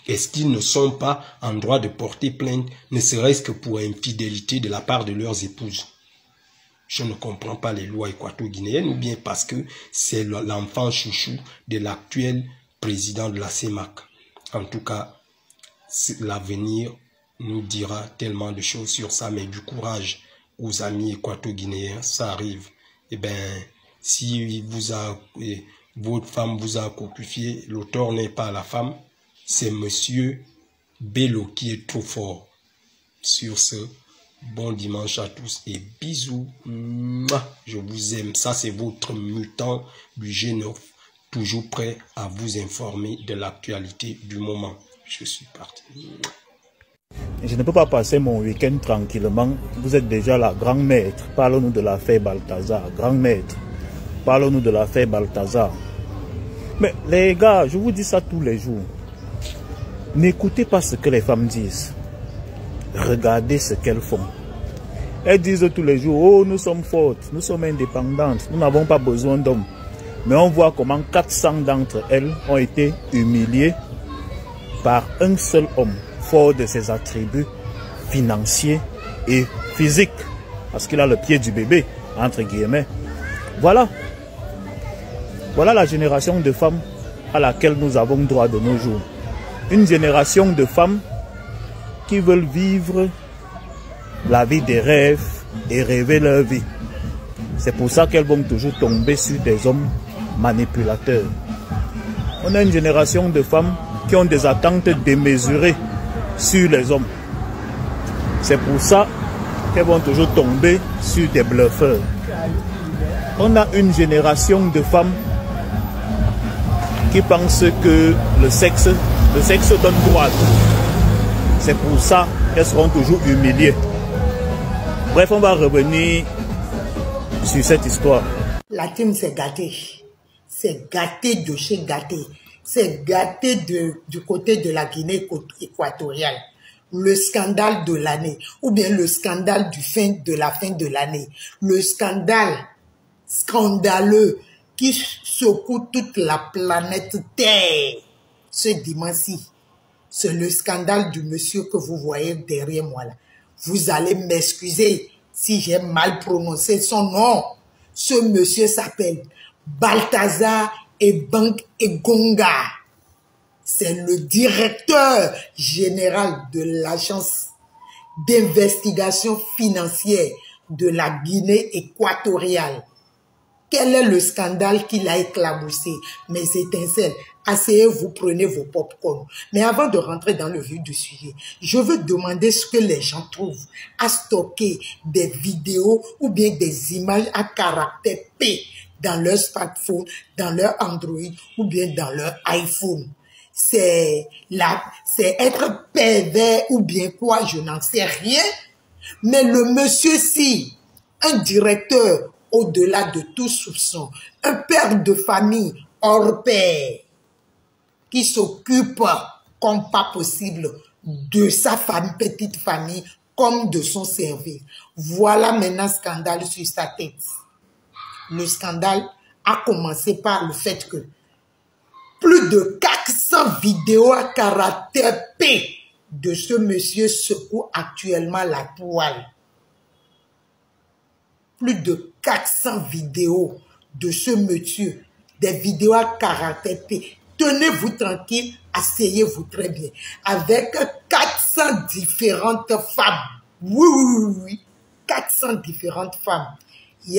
Est-ce qu'ils ne sont pas en droit de porter plainte, ne serait-ce que pour infidélité de la part de leurs épouses? Je ne comprends pas les lois équato-guinéennes, ou bien parce que c'est l'enfant chouchou de l'actuel président de la CEMAC. En tout cas, l'avenir nous dira tellement de choses sur ça, mais du courage aux amis équato-guinéens, ça arrive. Eh bien, si votre femme vous a copifié, l'auteur n'est pas la femme, c'est Monsieur Bello qui est trop fort. Sur ce, bon dimanche à tous et bisous. Je vous aime. Ça, c'est votre mutant du G9, toujours prêt à vous informer de l'actualité du moment. Je suis parti. Je ne peux pas passer mon week-end tranquillement. Vous êtes déjà là, grand maître. Parlons-nous de l'affaire Balthazar. Grand maître, parlons-nous de l'affaire Balthazar. Mais les gars, je vous dis ça tous les jours. N'écoutez pas ce que les femmes disent. Regardez ce qu'elles font. Elles disent tous les jours, oh, nous sommes fortes, nous sommes indépendantes, nous n'avons pas besoin d'hommes. Mais on voit comment 400 d'entre elles ont été humiliées par un seul homme, fort de ses attributs financiers et physiques. Parce qu'il a le pied du bébé, entre guillemets. Voilà. Voilà la génération de femmes à laquelle nous avons droit de nos jours. Une génération de femmes qui veulent vivre la vie des rêves et rêver leur vie. C'est pour ça qu'elles vont toujours tomber sur des hommes manipulateurs. On a une génération de femmes qui ont des attentes démesurées sur les hommes. C'est pour ça qu'elles vont toujours tomber sur des bluffeurs. On a une génération de femmes qui pensent que le sexe donne droit. C'est pour ça qu'elles seront toujours humiliées. Bref, on va revenir sur cette histoire. La team s'est gâtée. C'est gâté de chez gâté. C'est gâté du côté de la Guinée équatoriale. Le scandale de l'année, ou bien le scandale de la fin de l'année. Le scandale scandaleux qui secoue toute la planète Terre ce dimanche-ci. C'est le scandale du monsieur que vous voyez derrière moi là. Vous allez m'excuser si j'ai mal prononcé son nom. Ce monsieur s'appelle Balthazar Ebangonga. C'est le directeur général de l'agence d'investigation financière de la Guinée équatoriale. Quel est le scandale qu'il a éclaboussé? Mes étincelles, asseyez-vous, prenez vos pop-corn. Mais avant de rentrer dans le vif du sujet, je veux demander ce que les gens trouvent à stocker des vidéos ou bien des images à caractère P dans leur smartphone, dans leur Android ou bien dans leur iPhone. C'est être pervers ou bien quoi, je n'en sais rien. Mais le monsieur, si, un directeur au-delà de tout soupçon, un père de famille hors pair, qui s'occupe comme pas possible de sa petite famille comme de son service. Voilà maintenant scandale sur sa tête. Le scandale a commencé par le fait que plus de 400 vidéos à caractère P de ce monsieur secouent actuellement la toile. Plus de 400 vidéos de ce monsieur, des vidéos à caractère P. Tenez-vous tranquille, asseyez-vous très bien. Avec 400 différentes femmes. Oui. 400 différentes femmes. Il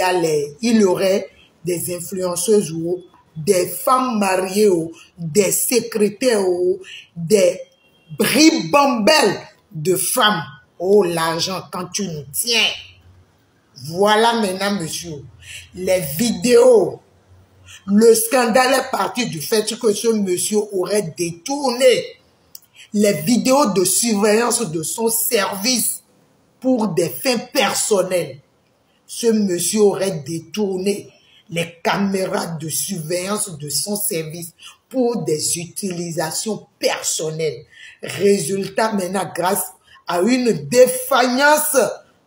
y aurait des influenceuses ou des femmes mariées ou des secrétaires ou des bribambelles de femmes. Oh, l'argent quand tu nous tiens. Voilà maintenant, monsieur, les vidéos. Le scandale est parti du fait que ce monsieur aurait détourné les vidéos de surveillance de son service pour des fins personnelles. Ce monsieur aurait détourné les caméras de surveillance de son service pour des utilisations personnelles. Résultat maintenant, grâce à une défaillance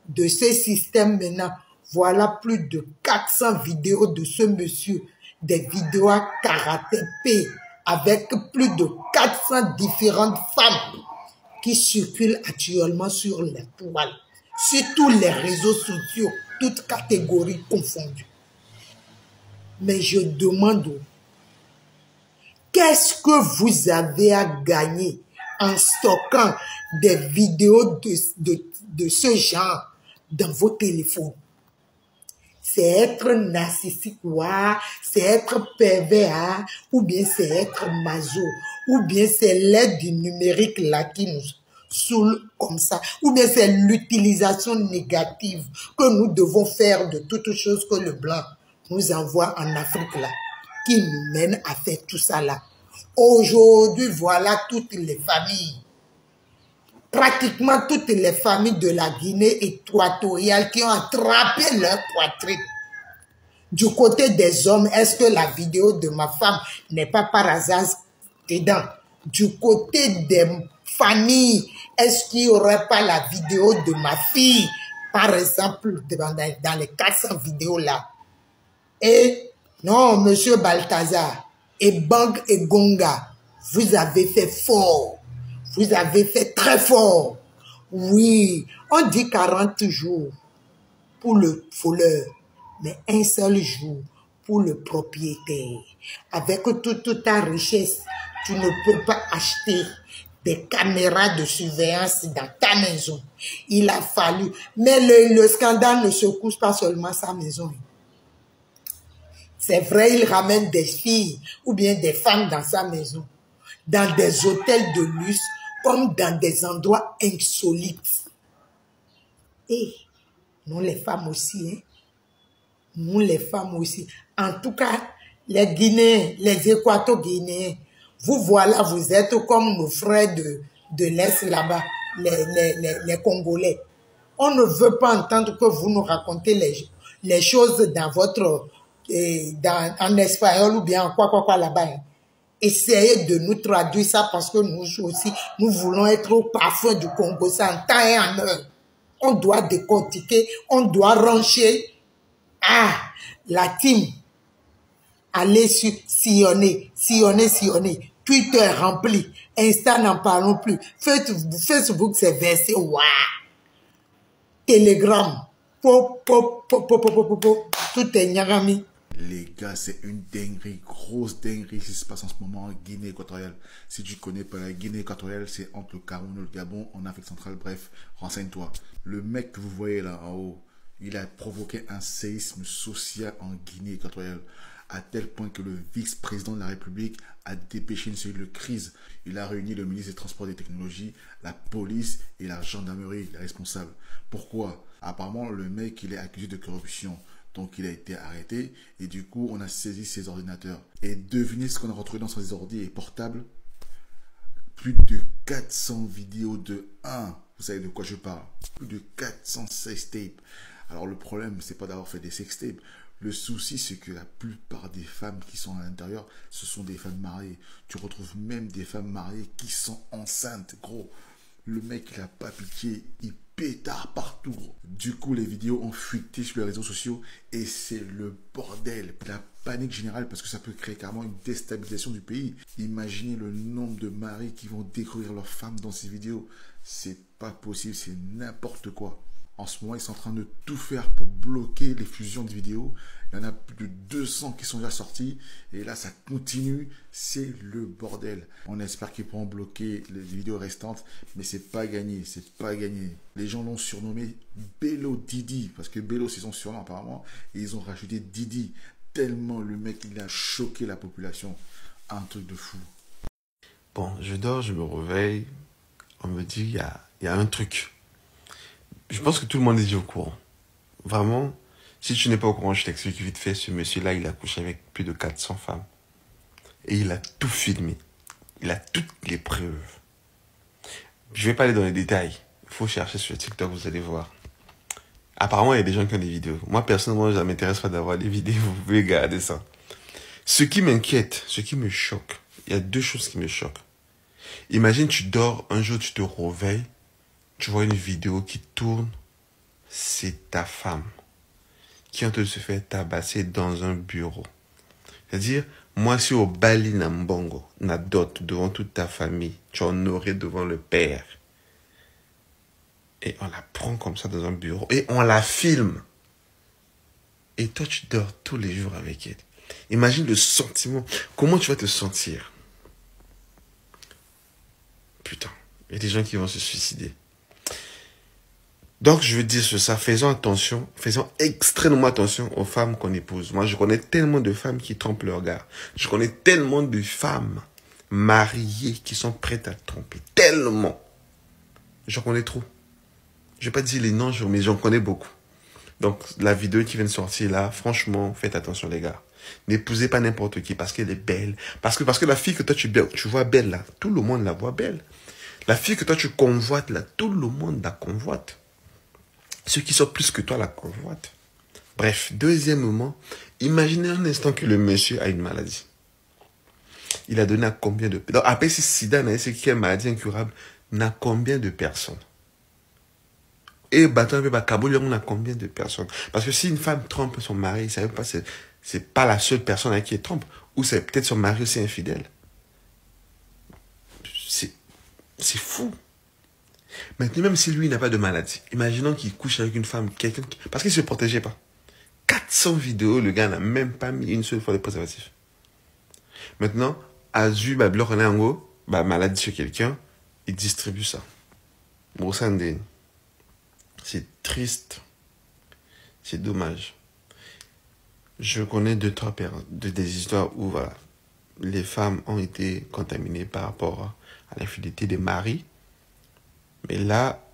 de ces systèmes maintenant, voilà plus de 400 vidéos de ce monsieur, des vidéos à caractère P avec plus de 400 différentes femmes qui circulent actuellement sur les toiles, sur tous les réseaux sociaux, toutes catégories confondues. Mais je demande, qu'est-ce que vous avez à gagner en stockant des vidéos de ce genre dans vos téléphones? C'est être narcissique, c'est être pervers, ou bien c'est être maso, ou bien c'est l'aide du numérique là qui nous saoule comme ça, ou bien c'est l'utilisation négative que nous devons faire de toutes choses que le blanc nous envoie en Afrique là, qui nous mène à faire tout ça là. Aujourd'hui, voilà toutes les familles, pratiquement toutes les familles de la Guinée équatoriale qui ont attrapé leur poitrine. Du côté des hommes, est-ce que la vidéo de ma femme n'est pas par hasard dedans? Du côté des familles, est-ce qu'il n'y aurait pas la vidéo de ma fille, par exemple, dans les 400 vidéos là? Et non, monsieur Balthazar, et Bang et Gonga, vous avez fait fort. Vous avez fait très fort. Oui, on dit 40 jours pour le voleur, mais un seul jour pour le propriétaire. Avec toute ta richesse, tu ne peux pas acheter des caméras de surveillance dans ta maison. Il a fallu. Mais le scandale ne secoue pas seulement sa maison. C'est vrai, il ramène des filles ou bien des femmes dans sa maison, dans des hôtels de luxe, comme dans des endroits insolites. Et nous les femmes aussi, hein? Nous les femmes aussi. En tout cas, les Guinéens, les Équato-Guinéens, vous voilà, vous êtes comme nos frères de l'Est là-bas, les Congolais. On ne veut pas entendre que vous nous racontez les choses dans votre, en espagnol ou bien en quoi là-bas. Hein. Essayez de nous traduire ça parce que nous aussi, nous voulons être au parfum du Congo, ça en temps et en heure. On doit décortiquer, on doit rancher. Ah, la team, allez sur sillonner. Twitter rempli, Insta n'en parlons plus. Facebook c'est versé, waouh. Telegram, tout est nyagami. Les gars, c'est une dinguerie, grosse dinguerie qui se passe en ce moment en Guinée équatoriale. Si tu connais pas la Guinée équatoriale, c'est entre le Cameroun et le Gabon, en Afrique centrale. Bref, renseigne-toi. Le mec que vous voyez là en haut, il a provoqué un séisme social en Guinée équatoriale, à tel point que le vice-président de la République a dépêché une cellule de crise. Il a réuni le ministre des Transports et des Technologies, la police et la gendarmerie, les responsables. Pourquoi? Apparemment, le mec, il est accusé de corruption. Donc, il a été arrêté et du coup, on a saisi ses ordinateurs. Et devinez ce qu'on a retrouvé dans ses ordi et portables. Plus de 400 vidéos de 1. Vous savez de quoi je parle? Plus de 400 sextapes. Alors, le problème, c'est pas d'avoir fait des sextapes. Le souci, c'est que la plupart des femmes qui sont à l'intérieur, ce sont des femmes mariées. Tu retrouves même des femmes mariées qui sont enceintes, gros. Le mec, il a pas pitié, il pétard partout, gros. Du coup, les vidéos ont fuité sur les réseaux sociaux et c'est le bordel. La panique générale parce que ça peut créer carrément une déstabilisation du pays. Imaginez le nombre de maris qui vont découvrir leurs femmes dans ces vidéos. C'est pas possible, c'est n'importe quoi. En ce moment, ils sont en train de tout faire pour bloquer les fusions de vidéos. Il y en a plus de 200 qui sont déjà sortis. Et là, ça continue. C'est le bordel. On espère qu'ils pourront bloquer les vidéos restantes. Mais c'est pas gagné. C'est pas gagné. Les gens l'ont surnommé Bello Didi. Parce que Bello, c'est son surnom apparemment. Et ils ont rajouté Didi. Tellement le mec, il a choqué la population. Un truc de fou. Bon, je dors, je me réveille. On me dit, il y a un truc. Je pense que tout le monde est déjà au courant. Vraiment, si tu n'es pas au courant, je t'explique vite fait. Ce monsieur-là, il a couché avec plus de 400 femmes. Et il a tout filmé. Il a toutes les preuves. Je ne vais pas aller dans les détails. Il faut chercher sur TikTok, vous allez voir. Apparemment, il y a des gens qui ont des vidéos. Moi, personnellement, ça ne m'intéresse pas d'avoir des vidéos. Vous pouvez regarder ça. Ce qui m'inquiète, ce qui me choque, il y a deux choses qui me choquent. Imagine, tu dors, un jour, tu te réveilles. Tu vois une vidéo qui tourne, c'est ta femme qui est en train de se faire tabasser dans un bureau. C'est-à-dire, moi, si au Bali Nambongo, na dot devant toute ta famille, tu es honoré devant le père. Et on la prend comme ça dans un bureau. Et on la filme. Et toi, tu dors tous les jours avec elle. Imagine le sentiment. Comment tu vas te sentir? Putain, il y a des gens qui vont se suicider. Donc, je veux dire sur ça, faisons attention, faisons extrêmement attention aux femmes qu'on épouse. Moi, je connais tellement de femmes qui trompent leur gars. Je connais tellement de femmes mariées qui sont prêtes à tromper. Tellement. J'en connais trop. Je vais pas dire les noms, mais j'en connais beaucoup. Donc, la vidéo qui vient de sortir là, franchement, faites attention les gars. N'épousez pas n'importe qui parce qu'elle est belle. Parce que la fille que toi tu vois belle là, tout le monde la voit belle. La fille que toi tu convoites là, tout le monde la convoite. Ceux qui sont plus que toi la convoitent. Bref, deuxièmement, imaginez un instant que le monsieur a une maladie. Il a donné à combien de... Donc, après, si sida, c'est qui est une maladie incurable, n'a combien de personnes? Et battant un peu, on a combien de personnes? Parce que si une femme trompe son mari, ça veut pas, c'est pas la seule personne avec qui elle trompe. Ou c'est peut-être son mari aussi infidèle. C'est fou. Maintenant, même si lui n'a pas de maladie, imaginons qu'il couche avec une femme, parce qu'il ne se protégeait pas. 400 vidéos, le gars n'a même pas mis une seule fois de préservatif. Maintenant, Azu, maladie sur quelqu'un, il distribue ça. Bon, c'est triste. C'est dommage. Je connais des histoires où voilà, les femmes ont été contaminées par rapport à l'infidélité des maris. Mais là,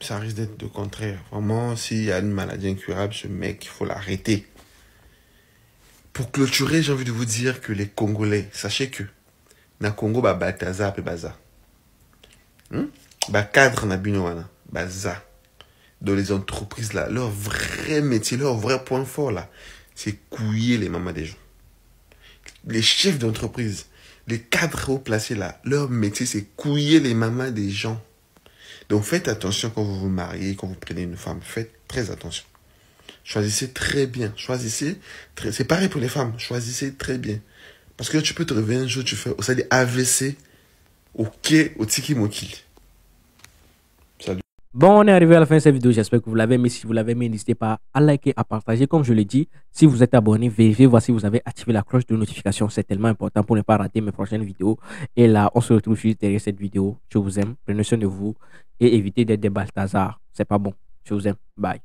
ça risque d'être le contraire. Vraiment, s'il y a une maladie incurable, ce mec, il faut l'arrêter. Pour clôturer, j'ai envie de vous dire que les Congolais, sachez que, na Congo, Balthazar et Baza. Cadre na binoana, Baza. Dans les entreprises là, leur vrai métier, leur vrai point fort là, c'est couiller les mamans des gens. Les chefs d'entreprise, les cadres haut placés là, leur métier c'est couiller les mamans des gens. Donc faites attention quand vous vous mariez, quand vous prenez une femme, faites très attention. Choisissez très bien, c'est pareil pour les femmes, choisissez très bien. Parce que tu peux te réveiller un jour, tu fais ça dit AVC, ok, au tiki moki. Salut. Bon, on est arrivé à la fin de cette vidéo, j'espère que vous l'avez aimé. Si vous l'avez aimé, n'hésitez pas à liker, à partager. Comme je l'ai dit, si vous êtes abonné, vérifiez, voici, vous avez activé la cloche de notification. C'est tellement important pour ne pas rater mes prochaines vidéos. Et là, on se retrouve juste derrière cette vidéo. Je vous aime, prenez soin de vous et évitez d'être des Balthazar. C'est pas bon. Je vous aime. Bye.